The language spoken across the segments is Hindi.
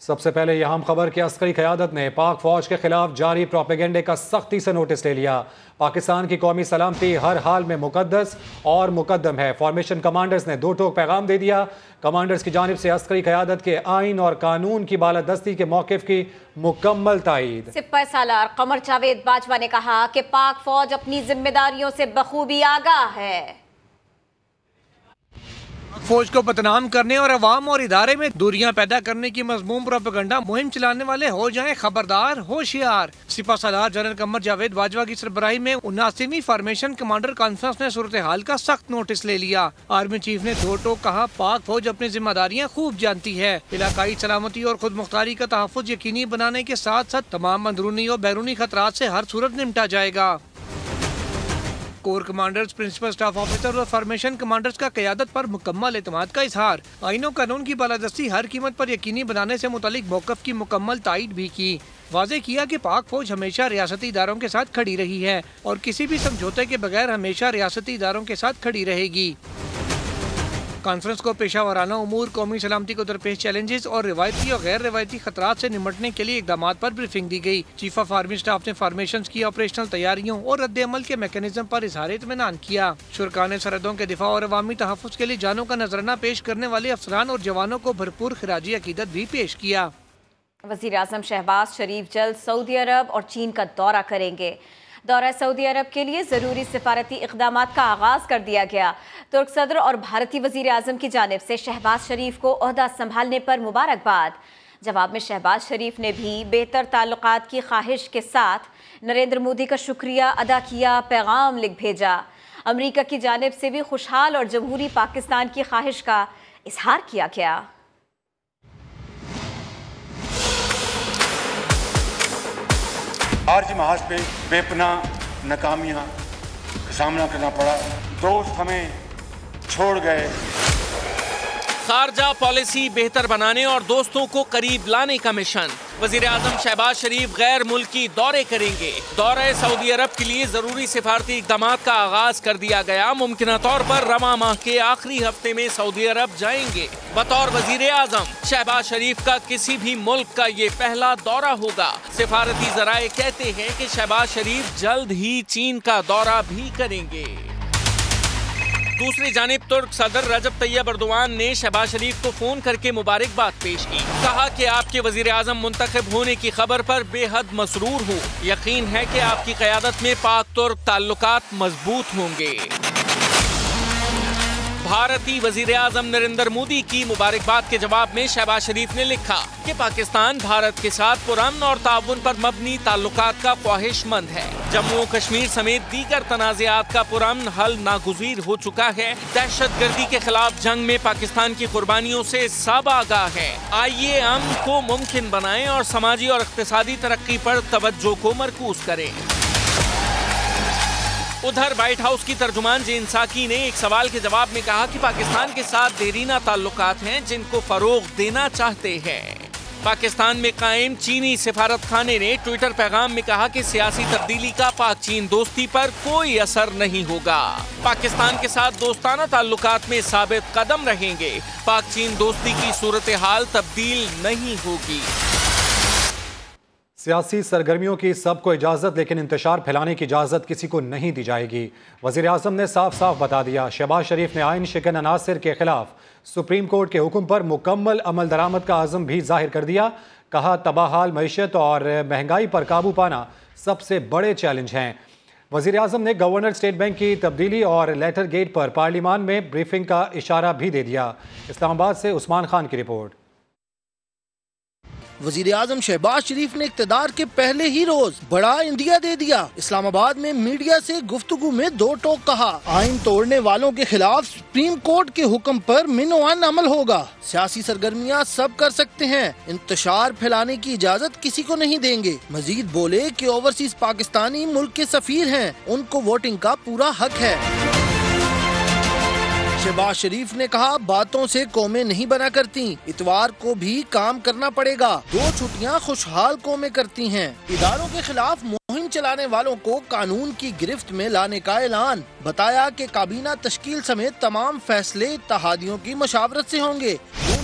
सबसे पहले यह हम खबर कि अस्करी क़यादत ने पाक फौज के खिलाफ जारी प्रोपेगेंडे का सख्ती से नोटिस ले लिया। पाकिस्तान की कौमी सलामती हर हाल में मुकद्दस और मुकद्दम है। फॉर्मेशन कमांडर्स ने दो टोक पैगाम दे दिया। कमांडर्स की जानिब से अस्करी क़यादत के आइन और कानून की बालादस्ती के मौक़िफ़ की मुकम्मल तायीद। सिपाही सालार कमर जावेद बाजवा ने कहा कि पाक फौज अपनी जिम्मेदारियों से बखूबी आगाह है। फौज को बदनाम करने और अवाम और इदारे में दूरियां पैदा करने की मजमूम प्रोपेगेंडा मुहिम चलाने वाले हो जाएं खबरदार, होशियार। सिपा सलार जनरल कमर जावेद बाजवा की सरबराही में 79वीं फॉर्मेशन कमांडर कॉन्फ्रेंस ने सूरत हाल का सख्त नोटिस ले लिया। आर्मी चीफ ने दो टोक कहा, पाक फौज अपनी जिम्मेदारियां खूब जानती है। इलाकाई सलामती और खुद मुख्तारी का तहफ़्फ़ुज़ यकीनी बनाने के साथ साथ तमाम अंदरूनी और बैरूनी खतरात से हर सूरत निपटा जाएगा। Core commanders, principal staff officer और फॉर्मेशन कमांडर्स का क़यादत पर मुकम्मल एतमाद का इजहार। आईनों कानून की बालादस्ती हर कीमत पर यकीनी बनाने से मुतालिक मौक़िफ़ की मुकम्मल तायीद भी की। वाज़े किया कि पाक फौज हमेशा रियासती इदारों के साथ खड़ी रही है और किसी भी समझौते के बगैर हमेशा रियासती इदारों के साथ खड़ी रहेगी। कॉन्फ्रेंस को पेशा वराना उमूर, कौमी सलामती को दरपेश चैलेंजेस और रिवायती और गैर रिवायती खतरात से निमटने के लिए इकदामात पर ब्रीफिंग दी गई। चीफ ऑफ आर्मी स्टाफ ने फॉर्मेशन की ऑपरेशनल तैयारियों और रद्द-ए-अमल के मैकेनिज्म पर इजहार इत्मीनान किया। शुरका ने सरहदों के दिफा और अवामी तहफ़्फ़ुज़ के लिए जानों का नजराना पेश करने वाले अफसरान और जवानों को भरपूर खिराजी अकीदत भी पेश किया। वज़ीर आज़म शहबाज शरीफ जल्द सऊदी अरब और चीन का दौरा करेंगे। दौरा सऊदी अरब के लिए ज़रूरी सिफारती इक़दामात का आगाज़ कर दिया गया। तुर्क सदर और भारतीय वज़ीर आज़म की जानिब से शहबाज शरीफ को ओहदा संभालने पर मुबारकबाद। जवाब में शहबाज शरीफ ने भी बेहतर ताल्लुकात की ख्वाहिश के साथ नरेंद्र मोदी का शुक्रिया अदा किया, पैगाम लिख भेजा। अमरीका की जानिब से भी खुशहाल और जमहूरी पाकिस्तान की ख्वाहिश का इजहार किया गया। आर्जी महाज पे बेपनाह नाकामियां का सामना करना पड़ा। दोस्त हमें छोड़ गए। खारजा पॉलिसी बेहतर बनाने और दोस्तों को करीब लाने का मिशन। वज़ीर आज़म शहबाज शरीफ गैर मुल्की दौरे करेंगे। दौरे सऊदी अरब के लिए जरूरी सिफारती इक़दामात का आगाज कर दिया गया। मुमकिन तौर पर रवा माह के आखिरी हफ्ते में सऊदी अरब जाएंगे। बतौर वज़ीर आज़म शहबाज शरीफ का किसी भी मुल्क का ये पहला दौरा होगा। सिफारती जराए कहते हैं कि शहबाज शरीफ जल्द ही चीन का दौरा भी करेंगे। दूसरी जानिब तुर्क सदर रजब तैयब अर्दोआन ने शहबाज शरीफ को फोन करके मुबारकबाद पेश की। कहा कि आपके वजीर आजम मुंतखब होने की खबर पर बेहद मसरूर हूँ। यकीन है कि आपकी क़यादत में पाक तुर्क ताल्लुकात मजबूत होंगे। भारतीय वजीर आजम नरेंद्र मोदी की मुबारकबाद के जवाब में शहबाज शरीफ ने लिखा कि पाकिस्तान भारत के साथ पुरअमन और ताउन पर मबनी ताल्लुकात का ख्वाहिशमंद है। जम्मू कश्मीर समेत दीगर तनाज़ात का पुरअमन हल नागुज़ीर हो चुका है। दहशत गर्दी के खिलाफ जंग में पाकिस्तान की कुर्बानियों से सब आगाह है। आइए अमन को मुमकिन बनाएं और समाजी और इक़्तिसादी तरक्की पर तवज्जो को मरकूज करें। उधर व्हाइट हाउस की तर्जुमान जेन साकी ने एक सवाल के जवाब में कहा कि पाकिस्तान के साथ देरीना ताल्लुकात हैं जिनको फरोग देना चाहते हैं। पाकिस्तान में कायम चीनी सिफारत खाने ने ट्विटर पैगाम में कहा कि सियासी तब्दीली का पाक चीन दोस्ती पर कोई असर नहीं होगा। पाकिस्तान के साथ दोस्ताना ताल्लुकात में साबित कदम रहेंगे। पाक चीन दोस्ती की सूरत हाल तब्दील नहीं होगी। सियासी सरगर्मियों की सबको इजाज़त, लेकिन इंतशार फैलाने की इजाज़त किसी को नहीं दी जाएगी। वज़ीर आज़म ने साफ साफ बता दिया। शहबाज शरीफ ने आइन शिकन अनासर के खिलाफ सुप्रीम कोर्ट के हुक्म पर मुकम्मल अमल दरामद का आज़म भी जाहिर कर दिया। कहा तबाहाल मईशत और महंगाई पर काबू पाना सबसे बड़े चैलेंज हैं। वज़ीर आज़म ने गवर्नर स्टेट बैंक की तब्दीली और लेटर गेट पर पार्लिमान में ब्रीफिंग का इशारा भी दे दिया। इस्लामाबाद से उस्मान खान की रिपोर्ट। वजीर आजम शहबाज शरीफ ने इक़्तिदार के पहले ही रोज बड़ा इंडिया दे दिया। इस्लामाबाद में मीडिया से गुफ्तगू में दो टोक कहा। आइन तोड़ने वालों के खिलाफ सुप्रीम कोर्ट के हुक्म पर मिनोअन अमल होगा। सियासी सरगर्मियां सब कर सकते हैं, इंतशार फैलाने की इजाजत किसी को नहीं देंगे। मजीद बोले कि ओवरसीज पाकिस्तानी मुल्क के सफीर हैं, उनको वोटिंग का पूरा हक है। शहबाज शरीफ ने कहा बातों से कौमें नहीं बना करती, इतवार को भी काम करना पड़ेगा। 2 छुट्टियां खुशहाल कौमें करती हैं। इदारों के खिलाफ मुहिम चलाने वालों को कानून की गिरफ्त में लाने का ऐलान। बताया कि काबीना तश्कील समेत तमाम फैसले इत्तेहादियों की मशावरत से होंगे।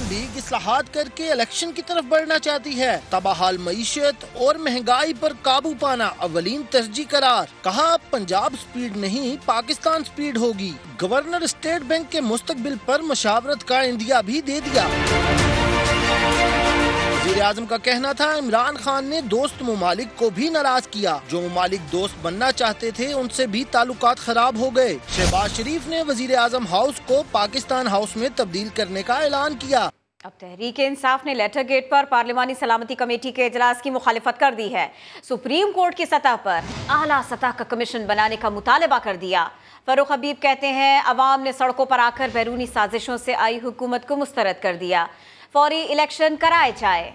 लीग इस्लाहात करके इलेक्शन की तरफ बढ़ना चाहती है। तबाहाल मईशत और महंगाई पर काबू पाना अवलीन तरजीह करार। कहा पंजाब स्पीड नहीं पाकिस्तान स्पीड होगी। गवर्नर स्टेट बैंक के मुस्तकबिल पर मशावरत का इंदिया भी दे दिया। वज़ीर आज़म का कहना था इमरान खान ने दोस्त ममालिक को भी नाराज किया। जो ममालिक दोस्त बनना चाहते थे उनसे भी ताल्लुकात खराब हो गए। शहबाज शरीफ ने वज़ीर आज़म हाउस को पाकिस्तान हाउस में तब्दील करने का ऐलान किया। अब तहरीक इंसाफ ने लेटर गेट पर पार्लिमानी सलामती कमेटी के इजलास की मुखालिफत कर दी है। सुप्रीम कोर्ट की सतह पर आला सतह का कमीशन बनाने का मुतालबा कर दिया। फरूख हबीब कहते हैं अवाम ने सड़कों पर आकर बैरूनी साजिशों से आई हुकूमत को मुस्तरद कर दिया। फौरी इलेक्शन कराए जाए।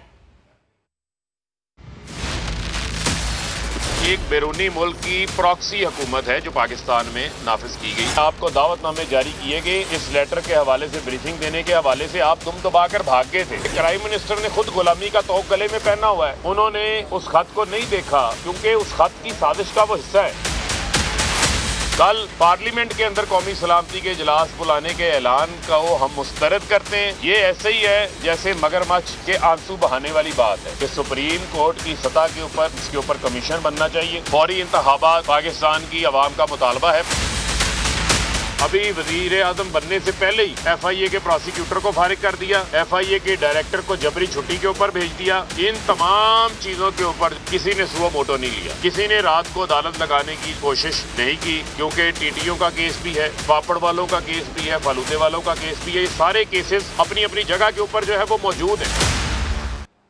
एक बैरूनी मुल्क की प्रॉक्सी हुकूमत है जो पाकिस्तान में नाफिज की गई। आपको दावतनामे जारी किए गए, इस लेटर के हवाले से ब्रीफिंग देने के हवाले से आप दुम दबाकर भाग गए थे। प्राइम मिनिस्टर ने खुद गुलामी का तोक गले में पहना हुआ है। उन्होंने उस खत को नहीं देखा क्योंकि उस खत की साजिश का वो हिस्सा है। कल पार्लियामेंट के अंदर कौमी सलामती के इजलास बुलाने के ऐलान को हम मुस्तरद करते हैं। ये ऐसे ही है जैसे मगरमच्छ के आंसू बहाने वाली बात है कि सुप्रीम कोर्ट की सतह के ऊपर इसके ऊपर कमीशन बनना चाहिए। फौरी इंतखाबात पाकिस्तान की आवाम का मुतालबा है। अभी वजीर आजम बनने से पहले ही FIA के प्रोसिक्यूटर को फारिग कर दिया, FIA के डायरेक्टर को जबरी छुट्टी के ऊपर भेज दिया। इन तमाम चीजों के ऊपर किसी ने सुओ मोटो नहीं लिया। किसी ने रात को अदालत लगाने की कोशिश नहीं की क्योंकि TTO का केस भी है, पापड़ वालों का केस भी है, फालूदे वालों का केस भी है। ये सारे केसेस अपनी अपनी जगह के ऊपर जो है वो मौजूद है।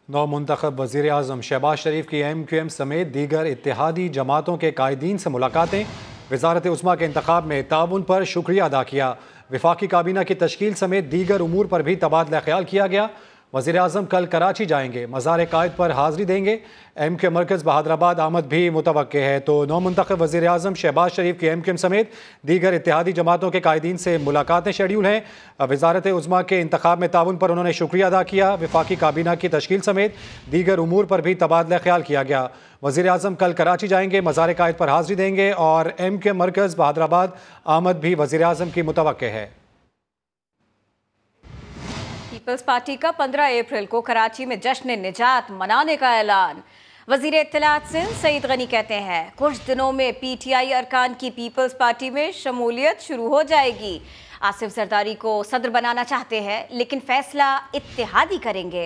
नौ मुंतखब वज़ीर आज़म शहबाज शरीफ की MQM समेत दीगर इत्तेहादी जमातों के कायदीन से मुलाकातें। वज़ारत उस्मा के इंतखाब में ताउन पर शुक्रिया अदा किया। वफाकी काबीना की तश्कील समेत दीगर उमूर पर भी तबादला ख्याल किया गया। वज़ीर आज़म कल कराची जाएंगे, मज़ार कायद पर हाज़री देंगे। MQ मरकज़ बहादराबाद आमद भी मुतवक्के है। तो नौ मुंतखब वज़ीर आज़म शहबाज शरीफ की MQM समेत दीगर इत्तेहादी जमातों के कायदीन से मुलाकातें शेड्यूल हैं। वज़ारत उस्मा के इंतखाब में ताउन पर उन्होंने शुक्रिया अदा किया। वफाकी काबीना की तश्कील समेत दीगर उमूर पर भी तबादला ख्याल किया गया। वज़ीर आज़म कल कराची जाएंगे, मज़ार कायद पर हाज़री देंगे और MQ मरकज़ बहादराबाद आमद भी वज़ीर आज़म की मुतवक्के है। पीपल्स पार्टी का 15 अप्रैल को कराची में जश्न निजात मनाने का ऐलान। वज़ीर इत्तलात सिंध सईद गनी कहते हैं कुछ दिनों में PTI अरकान की पीपल्स पार्टी में शमूलियत शुरू हो जाएगी। आसिफ जरदारी को सदर बनाना चाहते हैं लेकिन फैसला इत्तेहादी करेंगे।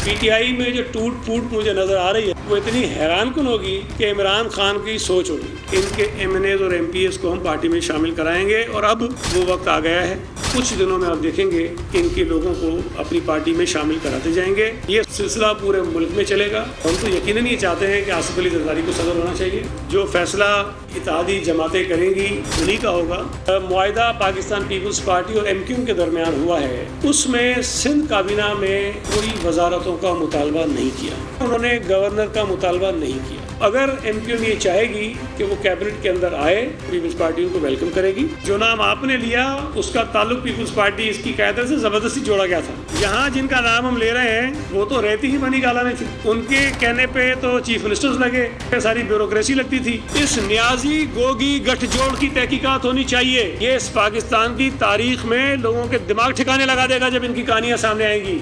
PTI में जो टूट फूट मुझे नजर आ रही है वो इतनी हैरानकुन होगी कि इमरान खान की सोच होगी। इनके MNAs और MPs को हम पार्टी में शामिल कराएंगे और अब वो वक्त आ गया है। कुछ दिनों में आप देखेंगे कि इनके लोगों को अपनी पार्टी में शामिल कराते जाएंगे। ये सिलसिला पूरे मुल्क में चलेगा। हम तो यकीनन ये चाहते हैं कि आसिफ अली जरदारी को सदर होना चाहिए। जो फैसला इत्तेहादी जमातें करेंगी उन्हीं का होगा। मुआहिदा पाकिस्तान पीपल्स पार्टी और MQM के दरमियान हुआ है, उसमें सिंध काबीना में कोई वजारतों का मुतालबा नहीं किया, उन्होंने गवर्नर का मुतालबा नहीं किया। अगर MQM ये चाहेगी कि वो कैबिनेट के अंदर आए, पीपल्स पार्टी उनको वेलकम करेगी। जो नाम आपने लिया उसका ताल्लुक पीपल्स पार्टी इसकी कायदे से जबरदस्ती जोड़ा गया था। यहाँ जिनका नाम हम ले रहे हैं वो तो रहती ही बनी गाला में थी। उनके कहने पे तो चीफ मिनिस्टर्स लगे, सारी ब्यूरोक्रेसी लगती थी। इस न्याजी गोगी गठजोड़ की तहकीकात होनी चाहिए। ये इस पाकिस्तान की तारीख में लोगों के दिमाग ठिकाने लगा देगा जब इनकी कहानियां सामने आएंगी।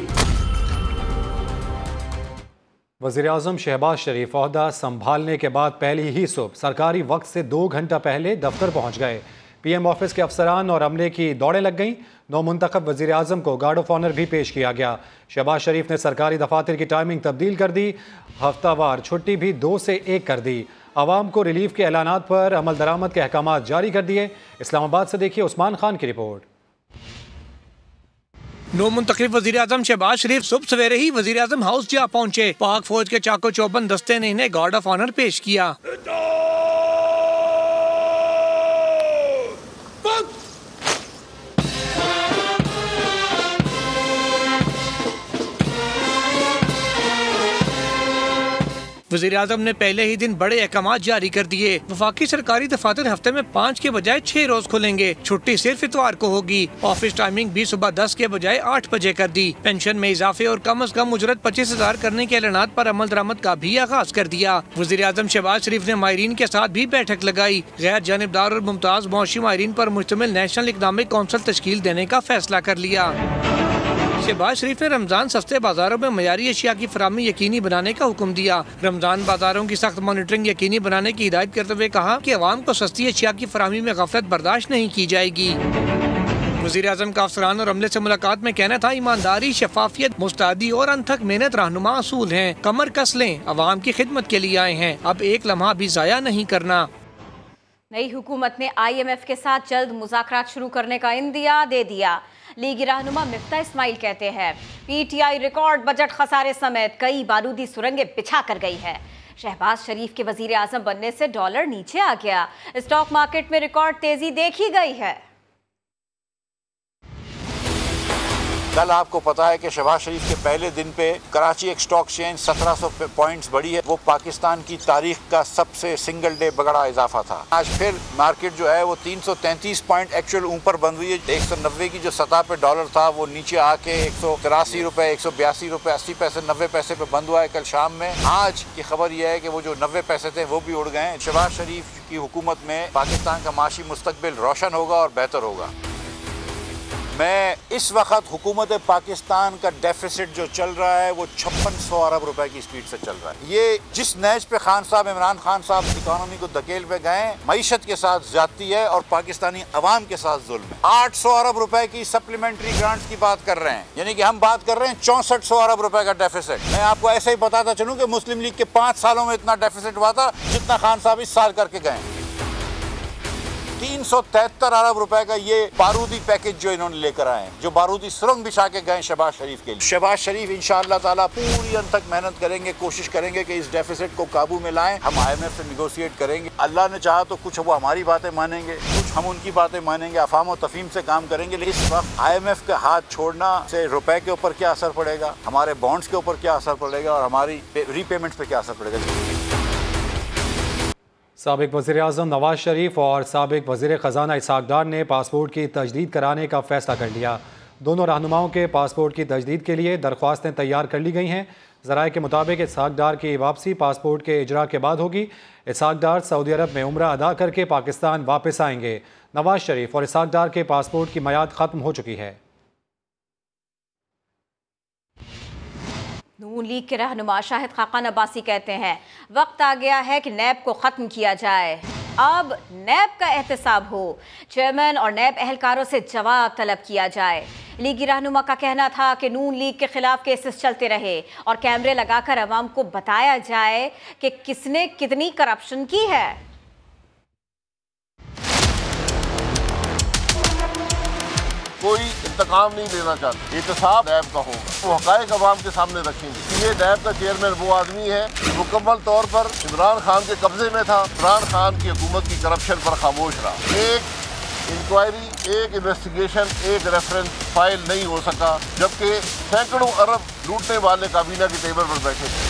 वज़ीर आज़म शहबाज शरीफ ओहदा संभालने के बाद पहली ही सुबह सरकारी वक्त से 2 घंटा पहले दफ्तर पहुँच गए। PM ऑफिस के अफसरान और अमले की दौड़ें लग गईं। नौ मुंतखब वज़ीर आज़म को गार्ड ऑफ ऑनर भी पेश किया गया। शहबाज शरीफ ने सरकारी दफातर की टाइमिंग तब्दील कर दी। हफ्तावार छुट्टी भी 2 से 1 कर दी। आवाम को रिलीफ के ऐलानात पर अमल दरामद के अहकामात जारी कर दिए। इस्लामाबाद से देखिए उस्मान खान की रिपोर्ट। नौ मुंतखब वज़ीर आज़म शहबाज शरीफ सुबह सवेरे ही वज़ीर आज़म हाउस जा पहुँचे। पाक फौज के चाको चौबंद दस्ते ने इन्हें गार्ड ऑफ ऑनर पेश किया। वज़ीर आज़म ने पहले ही दिन बड़े अहकाम जारी कर दिए। वफाकी सरकारी दफातर हफ्ते में 5 के बजाय 6 रोज खुलेंगे। छुट्टी सिर्फ इतवार को होगी। ऑफिस टाइमिंग भी सुबह 10 के बजाय 8 बजे कर दी। पेंशन में इजाफे और कम अज कम उजरत 25,000 करने के ऐलानात पर अमल दरामद का भी आगाज कर दिया। वज़ीर आज़म शहबाज शरीफ ने माहिरीन के साथ भी बैठक लगाई। गैर जानिबदार और मुमताज मुआशी माहिरीन पर मुश्तमिल नेशनल इकनॉमिक काउंसिल तश्कील देने का फैसला कर लिया। शहबाज शरीफ ने रमजान सस्ते बाजारों में मयारी अशिया की फराहमी यकीनी बनाने का हुक्म दिया। रमजान बाजारों की सख्त मॉनिटरिंग यकीनी बनाने की हिदायत करते हुए कहा कि अवाम को सस्ती अशिया की फराहमी में गफलत बर्दाश्त नहीं की जाएगी। वज़ीर आज़म का अफसरान और अमले से मुलाकात में कहना था, ईमानदारी, शफाफियत, मुस्तैदी और अनथक मेहनत रहनुमा असूल हैं। कमर कस लें, अवाम की खिदमत के लिए आए हैं, अब एक लम्हा भी ज़ाया नहीं करना। नई हुकूमत ने IMF के साथ जल्द मुज़ाकरात शुरू करने का इंदिया दे दिया। लीगी रहनुमा मिफ्ता इस्माइल कहते हैं, PTI रिकॉर्ड बजट खसारे समेत कई बारूदी सुरंगें बिछा कर गई है। शहबाज शरीफ के वजीर आजम बनने से डॉलर नीचे आ गया। स्टॉक मार्केट में रिकॉर्ड तेजी देखी गई है। कल आपको पता है कि शहबाज शरीफ के पहले दिन पे कराची एक स्टॉक एक्सचेंज 1700 पॉइंट्स बढ़ी है। वो पाकिस्तान की तारीख का सबसे सिंगल डे बड़ा इजाफा था। आज फिर मार्केट जो है वो 333 पॉइंट एक्चुअल ऊपर बंद हुई है। 190 की जो सतह पे डॉलर था वो नीचे आके 183 रुपए, 182 रुपए 80 पैसे 90 पैसे पे बंद हुआ है कल शाम में। आज की खबर यह है कि वो जो 90 पैसे थे वो भी उड़ गए। शहबाज शरीफ की हुकूमत में पाकिस्तान का माशी मुस्तकबिल रोशन होगा और बेहतर होगा। मैं इस वक्त हुकूमत पाकिस्तान का डेफिसिट जो चल रहा है वो 5600 अरब रुपए की स्पीड से चल रहा है। ये जिस नहज पे खान साहब, इमरान खान साहब इकोनॉमी को धकेल पे गए, मईशत के साथ ज्यादती है और पाकिस्तानी अवाम के साथ जुल्म है। 800 अरब रुपए की सप्लीमेंट्री ग्रांट्स की बात कर रहे हैं, यानी कि हम बात कर रहे हैं 6400 अरब रुपए का डेफिसिट। मैं आपको ऐसे ही बताता चलूं कि मुस्लिम लीग के 5 सालों में इतना डेफिसिट हुआ था जितना खान साहब इस साल करके गए। 373 अरब रुपए का ये बारूदी पैकेज जो इन्होंने लेकर आए हैं, जो बारूदी सुरंग बिछा के गए शहबाज शरीफ के लिए। शहबाज शरीफ इंशाअल्लाह ताला पूरी अंत तक मेहनत करेंगे, कोशिश करेंगे कि इस डेफिसिट को काबू में लाएं। हम IMF से निगोशिएट करेंगे। अल्लाह ने चाहा तो कुछ वो हमारी बातें मानेंगे, कुछ हम उनकी बातें मानेंगे, अफाम और तफहीम से काम करेंगे। लेकिन इस वक्त IMF का हाथ छोड़ना से रुपए के ऊपर क्या असर पड़ेगा, हमारे बॉन्ड्स के ऊपर क्या असर पड़ेगा और हमारी रीपेमेंट्स पे क्या असर पड़ेगा। साबिक वज़ीर आज़म नवाज शरीफ और साबिक वज़ीर ख़जाना इसहाक़ डार ने पासपोर्ट की तजदीद कराने का फ़ैसला कर लिया। दोनों रहनुमाओं के पासपोर्ट की तजदीद के लिए दरख्वास्तें तैयार कर ली गई हैं। ज़राए के मुताबिक इसहाक़ डार की वापसी पासपोर्ट के इजरा के बाद होगी। इसहाक़ डार सऊदी अरब में उम्रा अदा करके पाकिस्तान वापस आएंगे। नवाज शरीफ और इसहाक़ डार के पासपोर्ट की मियाद ख़त्म हो चुकी है। नून लीग के रहनुमा शाहिद खाकान अब्बासी कहते हैं, वक्त आ गया है कि नैब को ख़त्म किया जाए, अब नैब का एहतसाब हो, चेयरमैन और नैब एहलकारों से जवाब तलब किया जाए। लीगी रहनुमा का कहना था कि नून लीग के खिलाफ केसेस चलते रहे और कैमरे लगाकर अवाम को बताया जाए कि किसने कितनी करप्शन की है। कोई इंतकाम नहीं लेना चाहता, एहतसाब नैब का होगा, वो हक़ाइक़ अवाम के सामने रखेंगे। ये नैब का चेयरमैन वो आदमी है मुकम्मल तौर पर इमरान खान के कब्जे में था। इमरान खान की हुकूमत की करप्शन पर खामोश रहा। एक इंक्वायरी, एक इन्वेस्टिगेशन, एक रेफरेंस फाइल नहीं हो सका, जबकि सैकड़ों अरब लूटने वाले काबीना के टेबल पर बैठे थे।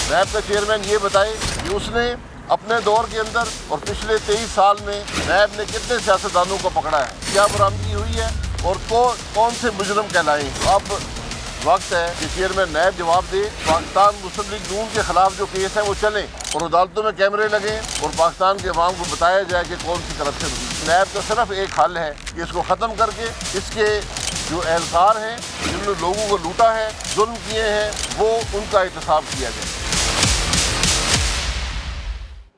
नैब का चेयरमैन ये बताए कि उसने अपने दौर के अंदर और पिछले 23 साल में नैब ने कितने सियासतदानों को पकड़ा है, क्या बरामदगी हुई है और कौन से मुजरम कहलाए। अब वक्त है कि चेयरमैन नैब जवाब दे। पाकिस्तान मुस्लिम लीग नून के खिलाफ जो केस है वो चले और अदालतों में कैमरे लगे और पाकिस्तान के अवाम को बताया जाए कि कौन सी करप्शन हुई। नैब का सिर्फ एक हल है कि इसको ख़त्म करके इसके जो एहलकार हैं जिन्होंने लोगों को लूटा है, जुल्म किए हैं, वो उनका एहतसाब किया जाए।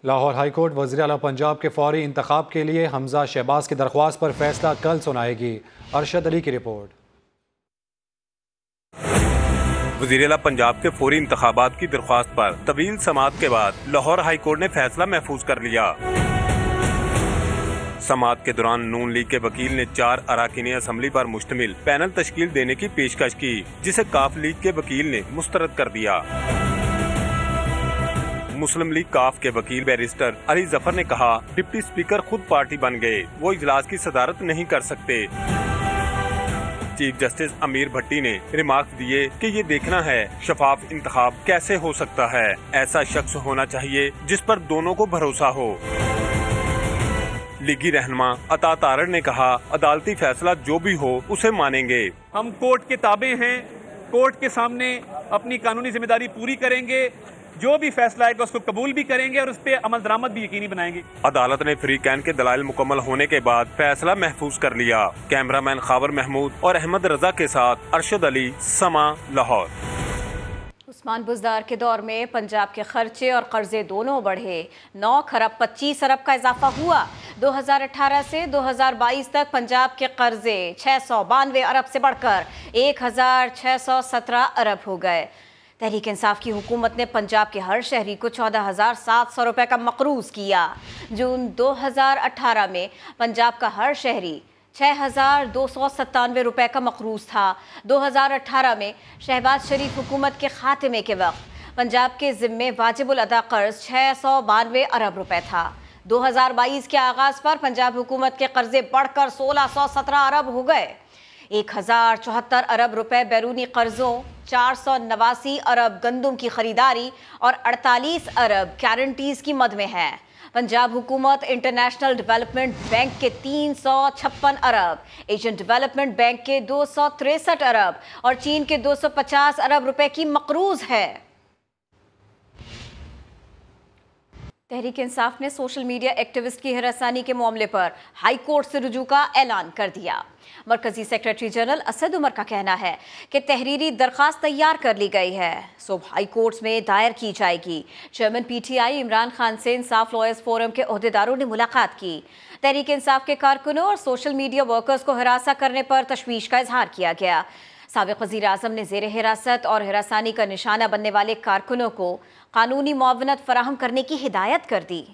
लाहौर हाईकोर्ट वज़ीर आला पंजाब के फौरी इंतखाब के लिए हमजा शहबाज की दरख्वास्त पर फैसला कल सुनाएगी। अरशद अली की रिपोर्ट। वज़ीर आला पंजाब के फौरी इंतखाबात की दरख्वास्त पर तवील समाअत के बाद लाहौर हाईकोर्ट ने फैसला महफूज कर लिया। समाअत के दौरान नून लीग के वकील ने 4 अराकीन असम्बली पर मुश्तमिल पैनल तश्कील देने की पेशकश की, जिसे काफ लीग के वकील ने मुस्तरद कर दिया। मुस्लिम लीग काफ के वकील बैरिस्टर अली जफर ने कहा, डिप्टी स्पीकर खुद पार्टी बन गए, वो इजलास की सदारत नहीं कर सकते। चीफ जस्टिस अमीर भट्टी ने रिमार्क दिए कि ये देखना है शफाफ इंतखाब कैसे हो सकता है। ऐसा शख्स होना चाहिए जिस पर दोनों को भरोसा हो। लीगी रहनुमा अता तारड़ ने कहा, अदालती फैसला जो भी हो उसे मानेंगे। हम कोर्ट के ताबे हैं, कोर्ट के सामने अपनी कानूनी जिम्मेदारी पूरी करेंगे, जो भी फैसला आएगा उसको कबूल भी करेंगे और उस पर अमल दरामद भी यकीनी बनाएंगे। अदालत ने फ्री कैन के दलाइल मुकम्मल होने के बाद फैसला महफूज कर लिया। कैमरामैन खावर महमूद और अहमद रजा के साथ अरशद अली, समा, लाहौर। उस्मान बुज़दार के दौर में पंजाब के खर्चे और कर्जे दोनों बढ़े। 9 खरब 25 अरब का इजाफा हुआ। 2018 से 2022 तक पंजाब के कर्जे 692 अरब से बढ़कर 1617 अरब हो गए। तहरीक इंसाफ की हुकूमत ने पंजाब के हर शहरी को 14,700 रुपये का मकरूज किया। जून 2018 में पंजाब का हर शहरी 6,297 रुपये का मकरूज था। 2018 में शहबाज शरीफ हुकूमत के खात्मे के वक्त पंजाब के ज़िम्मे वाजिबुल अदा कर्ज 692 अरब रुपए था। 2022 के आगाज़ पर पंजाब हुकूमत के कर्जे बढ़कर 1617 अरब हो गए। 1074 अरब रुपए बैरूनी कर्जों, 489 अरब गंदुम की खरीदारी और 48 अरब गारंटीज की मद में है। पंजाब हुकूमत इंटरनेशनल डेवलपमेंट बैंक के 356 अरब, एशियन डेवलपमेंट बैंक के 263 अरब और चीन के 250 अरब रुपए की मकरूज है। तहरीक इंसाफ ने सोशल मीडिया एक्टिविस्ट की हिरासानी के मामले पर हाई कोर्ट से रुजू का ऐलान कर दिया। मरकजी सेक्रेटरी जनरल असद उमर का कहना है कि तहरीरी दरख्वास्त तैयार कर ली गई है, सो हाई कोर्ट में दायर की जाएगी। चेयरमैन PTI इमरान खान से इंसाफ लॉयर्स फोरम के ओहदेदारों ने मुलाकात की। तहरीक इंसाफ के कारकुनों और सोशल मीडिया वर्कर्स को हिरासा करने पर तशवीश का इजहार किया गया। साबिक वज़ीर आज़म ने ज़ेर हिरासत और हिरासानी का निशाना बनने वाले कारकुनों को कानूनी मुआवनत फराहम करने की हिदायत कर दी।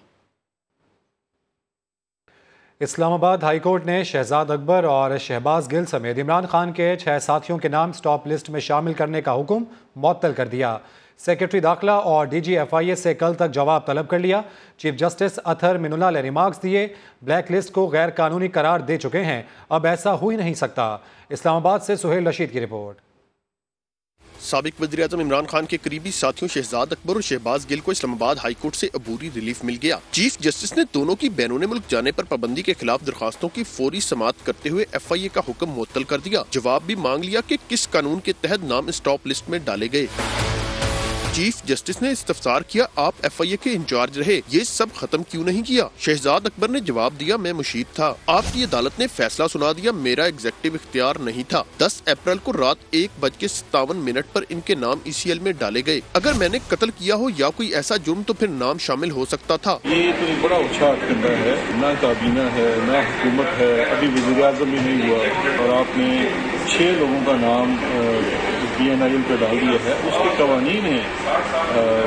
इस्लामाबाद हाई कोर्ट ने शहजाद अकबर और शहबाज गिल समेत इमरान खान के 6 साथियों के नाम स्टॉप लिस्ट में शामिल करने का हुक्म मुअत्तल कर दिया। सेक्रेटरी दाखिला और DG FIA से कल तक जवाब तलब कर लिया। चीफ जस्टिस अतहर मिनुल्लाह ने रिमार्क्स दिए, ब्लैक लिस्ट को गैर कानूनी करार दे चुके हैं, अब ऐसा हो ही नहीं सकता। इस्लामाबाद से सुहेल रशीद की रिपोर्ट। साबिक वज़ीर-ए-आज़म इमरान खान के करीबी साथियों शहजाद अकबर और शहबाज गिल को इस्लामाबाद हाई कोर्ट से अबूरी रिलीफ मिल गया। चीफ जस्टिस ने दोनों की बैरून मुल्क जाने पर पाबंदी के खिलाफ दरखास्तों की फौरी समाअत करते हुए FIA का हुक्म मुअत्तल कर दिया। जवाब भी मांग लिया कि किस कानून के तहत नाम स्टॉप लिस्ट में डाले गए। चीफ जस्टिस ने इस्तफसार किया, आप FIA के इंचार्ज रहे, ये सब खत्म क्यों नहीं किया? शहजाद अकबर ने जवाब दिया, मैं मुशीब था, आपकी अदालत ने फैसला सुना दिया, मेरा एग्जेक्टिव इख्तियार नहीं था। 10 अप्रैल को रात 1:57 पर इनके नाम ECL में डाले गए। अगर मैंने कत्ल किया हो या कोई ऐसा जुर्म तो फिर नाम शामिल हो सकता था। ये तो एक बड़ा उछाल करना है, ना काबीना है ना हुकूमत है, अभी वज़ीर आज़म भी नहीं हुआ और आपने 6 लोगों का नाम PNIL पे डाल दिया है। उसके कवानीन है,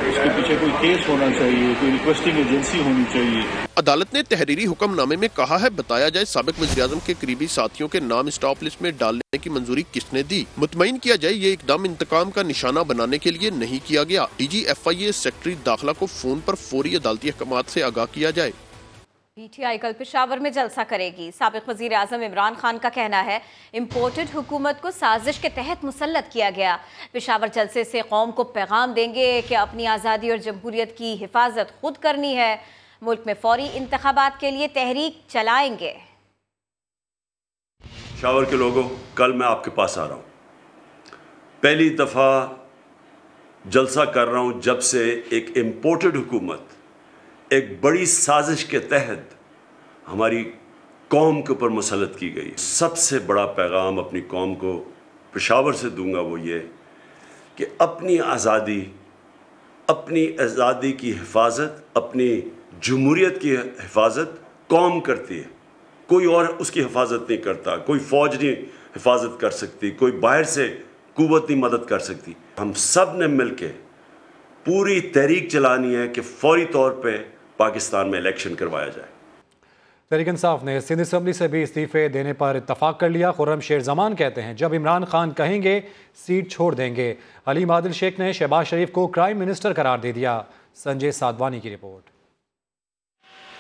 उसके पीछे कोई केस होना चाहिए, कोई रिक्वेस्टिंग एजेंसी होनी चाहिए। अदालत ने तहरीरी हुक्मनामे में कहा है, बताया जाए साबिक वज़ीर-ए-आज़म के करीबी साथियों के नाम स्टॉप लिस्ट में डालने की मंजूरी किसने दी। मुतमईन किया जाए ये इकदाम इंतकाम का निशाना बनाने के लिए नहीं किया गया। DG FIA सेक्रेटरी दाखिला को फोन पर फौरी अदालती अहकामात से आगाह किया जाए। PTI कल पेशावर में जलसा करेगी। साबिक वज़ीर आज़म इमरान खान का कहना है, इम्पोर्टेड हुकूमत को साजिश के तहत मुसल्लत किया गया। पेशावर जलसे से कौम को पैगाम देंगे कि अपनी आज़ादी और जमहूरियत की हिफाजत खुद करनी है। मुल्क में फौरी इंतखाबात के लिए तहरीक चलाएंगे। पेशावर के लोगों, कल मैं आपके पास आ रहा हूँ। पहली दफ़ा जलसा कर रहा हूँ जब से एक इम्पोर्टेड हुकूमत एक बड़ी साजिश के तहत हमारी कौम के ऊपर मुसल्लत की गई। सबसे बड़ा पैगाम अपनी कौम को पेशावर से दूंगा वो ये कि अपनी आज़ादी की हिफाजत, अपनी जमहूरियत की हिफाजत कौम करती है, कोई और उसकी हिफाजत नहीं करता। कोई फ़ौज नहीं हिफाजत कर सकती, कोई बाहर से कुव्वत नहीं मदद कर सकती। हम सब ने मिल के पूरी तहरीक चलानी है कि फौरी तौर पे पाकिस्तान में इलेक्शन करवाया जाए। तहरीक इंसाफ ने सिंध असम्बली से भी इस्तीफे देने पर इत्तफाक कर लिया। खुर्रम शेर जमान कहते हैं, जब इमरान खान कहेंगे सीट छोड़ देंगे। हलीम आदिल शेख ने शहबाज शरीफ को क्राइम मिनिस्टर करार दे दिया। संजय साधवानी की रिपोर्ट।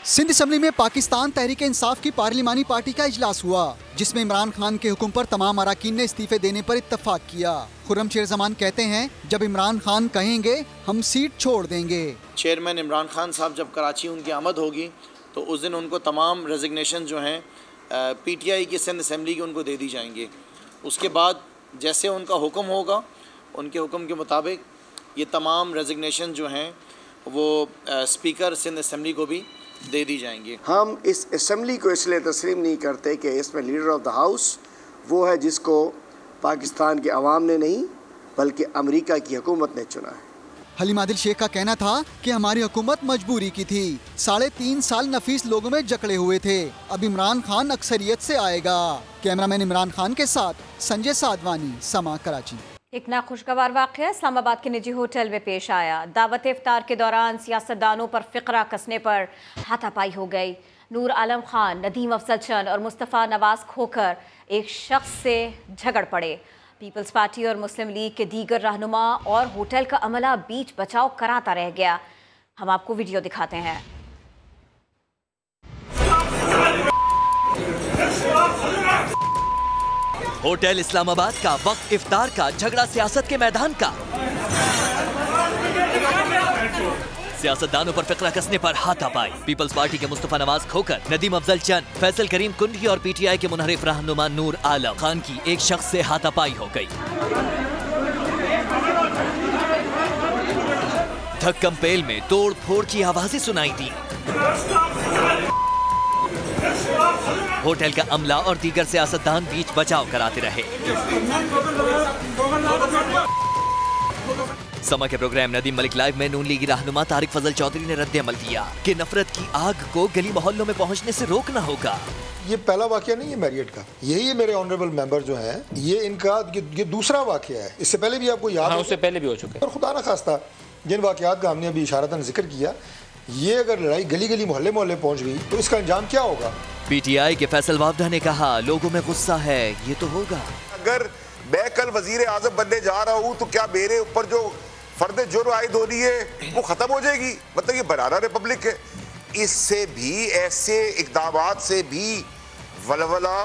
सिंध असम्बली में पाकिस्तान तहरीक इंसाफ की पार्लिमानी पार्टी का इजलास हुआ, जिसमें इमरान खान के हुक्म पर तमाम अरकान ने इस्तीफे देने पर इत्तफाक किया। खुर्रम जमान कहते हैं, जब इमरान खान कहेंगे हम सीट छोड़ देंगे। चेयरमैन इमरान खान साहब जब कराची उनकी आमद होगी तो उस दिन उनको तमाम रेजिग्नेशन जो हैं PTI की सिंध असम्बली की उनको दे दी जाएंगी। उसके बाद जैसे उनका हुक्म होगा, उनके हुक्म के मुताबिक ये तमाम रेजिग्नेशन जो हैं वो स्पीकर सिंध असम्बली को भी दे दी जाएंगी। हम इस असम्बली को इसलिए तस्लीम नहीं करते कि इसमें लीडर ऑफ द हाउस वो है जिसको पाकिस्तान के अवाम ने नहीं बल्कि अमेरिका की हुकूमत ने चुना है। हलीम आदिल शेख का कहना था कि हमारी हुकूमत मजबूरी की थी। 3.5 साल नफीस लोगों में जकड़े हुए थे। अब इमरान खान अक्सरियत से आएगा। कैमरामैन इमरान खान के साथ संजय साधवानी, समा, कराची। एक नाखुशगवार वाक़या इस्लामाबाद के निजी होटल में पेश आया। दावत इफ्तार के दौरान सियासतदानों पर फिक्रा कसने पर हाथापाई हो गई। नूर आलम खान, नदीम अफजल चंद और मुस्तफ़ा नवाज खोकर एक शख्स से झगड़ पड़े। पीपल्स पार्टी और मुस्लिम लीग के दीगर रहनुमा और होटल का अमला बीच बचाव कराता रह गया। हम आपको वीडियो दिखाते हैं। होटल इस्लामाबाद का वक्त इफ्तार का झगड़ा सियासत के मैदान का। सियासतदानों पर फिक्रा कसने पर हाथापाई। पीपल्स पार्टी के मुस्तफा नवाज खोकर, नदीम अफजल चंद, फैसल करीम कुंडी और PTI के मुनहरिफ रहनुमा नूर आलम खान की एक शख्स से हाथापाई हो गई। धक्कम पेल में तोड़ फोड़ की आवाजें सुनाई दी। होटल का अमला और दीगर सियासतदान बीच बचाव कराते रहे। समा के प्रोग्राम नदीम मलिक लाइव में नून लीगी रहनुमा तारिक फजल चौधरी ने रद्द अमल दिया कि नफरत की आग को गली मोहल्लों में पहुंचने से रोकना होगा। ये पहला वाकया नहीं है मैरियट का, यही है मेरे ऑनरेबल मेंबर जो हैं, ये इनका ये दूसरा वाकया है। इससे पहले भी आपको याद है, उससे पहले भी हो चुका है। और खुदा न खास्ता जिन वाकयात का हमने अभी इशारतन जिक्र किया, ये अगर लड़ाई गली गली मोहल्ले मोहल्ले पहुंच गई तो इसका अंजाम क्या होगा। PTI के फैसल वावदा ने कहा, लोगों में गुस्सा है, ये तो होगा। अगर मैं कल वजीर आजम बनने जा रहा हूँ तो क्या मेरे ऊपर जो फर्द जुर्म आयद हो रही है वो खत्म हो जाएगी? मतलब ये बनाना रिपब्लिक है। इससे भी, ऐसे इकदामात से भी वलवला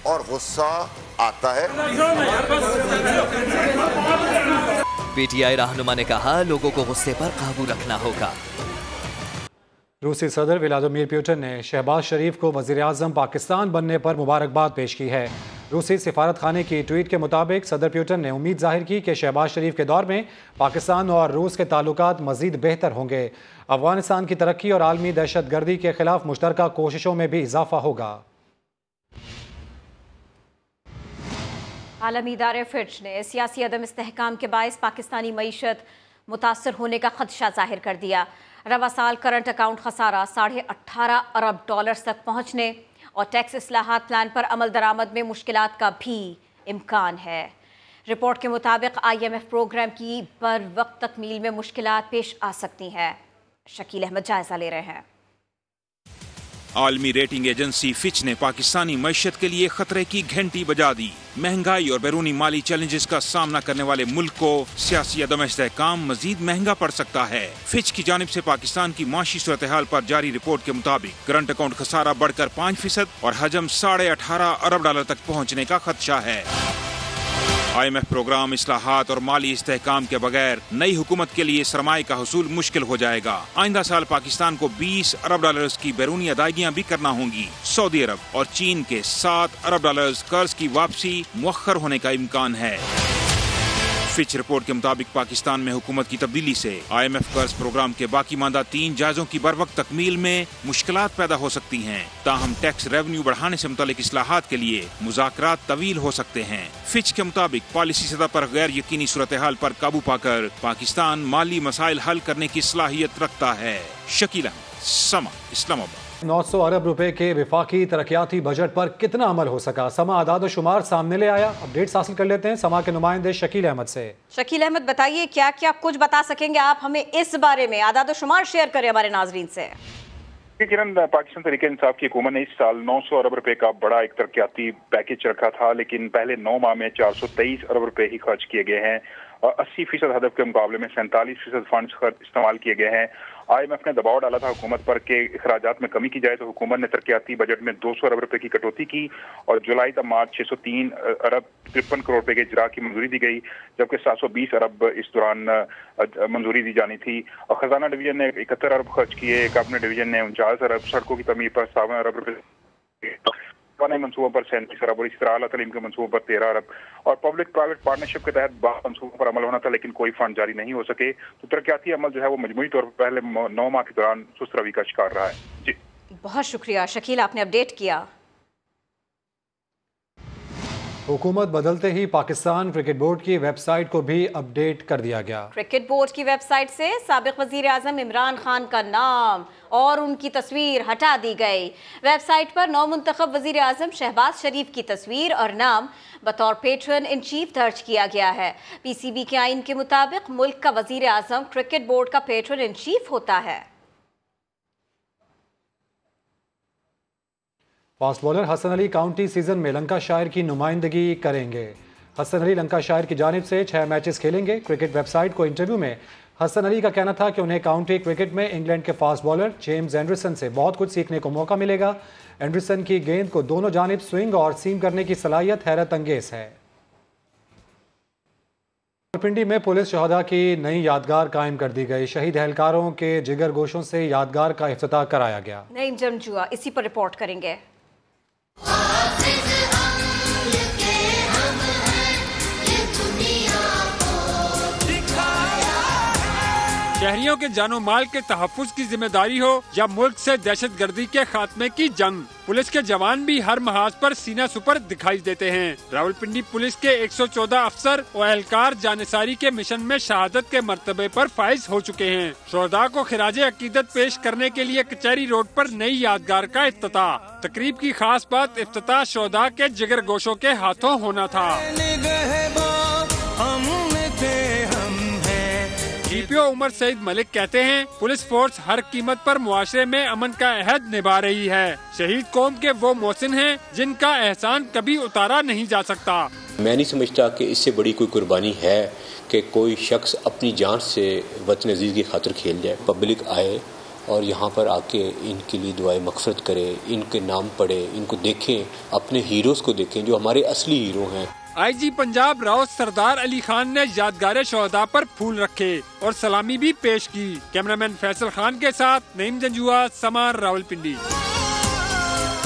और गुस्सा आता है। PTI रहनुमा ने कहा, लोगों को गुस्से पर काबू रखना होगा। रूसी सदर व्लादिमीर पुतिन ने शहबाज शरीफ को वज़ीर-ए-आज़म पाकिस्तान बनने पर मुबारकबाद पेश की है। रूसी सिफारत खाने की ट्वीट के मुताबिक सदर पुतिन ने उम्मीद जाहिर की कि शहबाज शरीफ के दौर में पाकिस्तान और रूस के ताल्लुकात मज़ीद बेहतर होंगे। अफगानिस्तान की तरक्की और आलमी दहशत गर्दी के खिलाफ मुश्तरका कोशिशों में भी इजाफा होगा। आलमी इदारे फिच ने सियासी अदम इस्तेहकाम के बायस पाकिस्तानी मईशत मुतासर होने का खदशा जाहिर कर दिया। रवा साल करंट अकाउंट खसारा $18.5 अरब तक पहुंचने और टैक्स इस्लाहात प्लान पर अमल दरामद में मुश्किलात का भी इम्कान है। रिपोर्ट के मुताबिक IMF प्रोग्राम की बर वक्त तकमील में मुश्किलात पेश आ सकती हैं। शकील अहमद जायजा ले रहे हैं। आलमी रेटिंग एजेंसी फिच ने पाकिस्तानी मईशत के लिए खतरे की घंटी बजा दी। महंगाई और बैरूनी माली चैलेंजेस का सामना करने वाले मुल्क को सियासी अदम इस्तेहकाम मजीद महंगा पड़ सकता है। फिच की जानिब से पाकिस्तान की माशी सूरत हाल पर जारी रिपोर्ट के मुताबिक करंट अकाउंट खसारा बढ़कर 5% और हजम $18.5 अरब तक पहुँचने का खदशा है। IMF प्रोग्राम, इस्लाहात और माली इस्तेहकाम के बगैर नई हुकूमत के लिए सरमाए का हुसूल मुश्किल हो जाएगा। आइंदा साल पाकिस्तान को $20 अरब की बैरूनी अदायगियां भी करना होंगी। सऊदी अरब और चीन के $7 अरब कर्ज की वापसी मुअख्खर होने का इम्कान है। फिच रिपोर्ट के मुताबिक पाकिस्तान में हुकूमत की तब्दीली से IMF कर्ज प्रोग्राम के बाकी मानदा 3 जायजों की बर वक्त तकमील में मुश्किलात पैदा हो सकती हैं। ताहम टैक्स रेवेन्यू बढ़ाने से मुतालिक इस्लाहात के लिए मुज़ाकरात तवील हो सकते हैं। फिच के मुताबिक पॉलिसी सतह पर गैर यकीनी सूरत हाल पर काबू पाकर पाकिस्तान माली मसाइल हल करने की सलाहियत रखता है। शकील अहमद, समा, इस्लामाबाद। 900 अरब रुपए के विफाकी तरक्याती बजट पर कितना अमल हो सका? समा आदाद शुमार सामने ले आया। अपडेट्स हासिल कर लेते हैं समा के नुमाइंदे शकील अहमद से। शकील अहमद, बताइए क्या क्या कुछ बता सकेंगे आप हमें इस बारे में? आदाद शुमार शेयर करें हमारे नाजरीन से। किरण, पाकिस्तान तहरीक इंसाफ की हुकूमत ने इस साल 900 अरब रुपए का बड़ा एक तरक्याती पैकेज रखा था, लेकिन पहले 9 माह में 423 अरब रुपए ही खर्च किए गए हैं और 80% हदफ के मुकाबले में 47% फंड्स इस्तेमाल किए गए हैं। IMF ने दबाव डाला था हुकूमत पर कि अखराजात में कमी की जाए, तो हुकूमत ने तरक्याती बजट में 200 अरब रुपए की कटौती की और जुलाई तक मार्च 603 अरब 53 करोड़ रुपए के इजरा की मंजूरी दी गई, जबकि 720 अरब इस दौरान मंजूरी दी जानी थी। और खजाना डिवीजन ने 71 अरब खर्च किए, कैबिनेट डिवीजन ने 49 अरब, सड़कों की तमीर पर 57 अरब रुपए, मनसूबों पर 37 अरब और इसी तरह आला तालीम के मनसूबों पर 13 अरब और पब्लिक प्राइवेट पार्टनरशिप के तहत 12 मनसूबों पर अमल होना था, लेकिन कोई फंड जारी नहीं हो सके। तो तरक्याती अमल जो है वो मजमूई तौर पर पहले 9 माह के दौरान सुस्त रवि का शिकार रहा है। जी बहुत शुक्रिया शकील, आपने अपडेट किया। हुकूमत बदलते ही पाकिस्तान क्रिकेट बोर्ड की वेबसाइट को भी अपडेट कर दिया गया। क्रिकेट बोर्ड की वेबसाइट से साबिक वजीर आजम इमरान खान का नाम और उनकी तस्वीर हटा दी गई। वेबसाइट पर नौमुंतखब वजीर आजम शहबाज शरीफ की तस्वीर और नाम बतौर पेट्रन इन चीफ दर्ज किया गया है। PCB के आइन के मुताबिक मुल्क का वजीर आजम क्रिकेट बोर्ड का पेट्रन इन चीफ होता है। Fast bowler Hasan Ali county season में लंकाशायर की नुमाइंदगी करेंगे। हसन अली लंकाशायर की जानिब से 6 मैचेस खेलेंगे। क्रिकेट वेबसाइट को इंटरव्यू में हसन अली का कहना था कि उन्हें काउंटी क्रिकेट में इंग्लैंड के फास्ट बॉलर जेम्स एंडरसन से बहुत कुछ सीखने को मौका मिलेगा। एंडरसन की गेंद को दोनों जानिब स्विंग और सीम करने की सलाहियत हैरत अंगेज है। रावलपिंडी में पुलिस शहदा की नई यादगार कायम कर दी गई। शहीद एहलकारों के जिगर गोशों से यादगार का इफ्तिताह कराया गया। नईम जमजुआ इसी पर रिपोर्ट करेंगे। शहरियों के जानो माल के तहफ्फुज की जिम्मेदारी हो या मुल्क से दहशत गर्दी के खात्मे की जंग, पुलिस के जवान भी हर महाज पर सीना सुपर दिखाई देते हैं। रावलपिंडी पुलिस के 114 अफसर और एहलकार जानिसारी के मिशन में शहादत के मर्तबे पर फाइज हो चुके हैं। शोहदा को खिराजे अकीदत पेश करने के लिए कचहरी रोड पर नई यादगार का इफ्तिताह। तकरीब की खास बात इफ्तिताह शोहदा के जिगर गोशों के हाथों होना था। DPO उमर सईद मलिक कहते हैं पुलिस फोर्स हर कीमत पर मुआशरे में अमन का अहद निभा रही है। शहीद कौम के वो मोहसिन हैं जिनका एहसान कभी उतारा नहीं जा सकता। मैं नहीं समझता कि इससे बड़ी कोई कुर्बानी है कि कोई शख्स अपनी जान से वतन अजीज की खातिर खेल जाए। पब्लिक आए और यहाँ पर आके इनके लिए दुआएं मग़फ़िरत करे, इनके नाम पढ़े, इनको देखें, अपने हीरोज़ को देखें जो हमारे असली हीरो हैं। IG पंजाब राव सरदार अली खान ने यादगार शोहदा पर फूल रखे और सलामी भी पेश की। कैमरामैन फैसल खान के साथ नईम जंजुआ, समार, रावलपिंडी।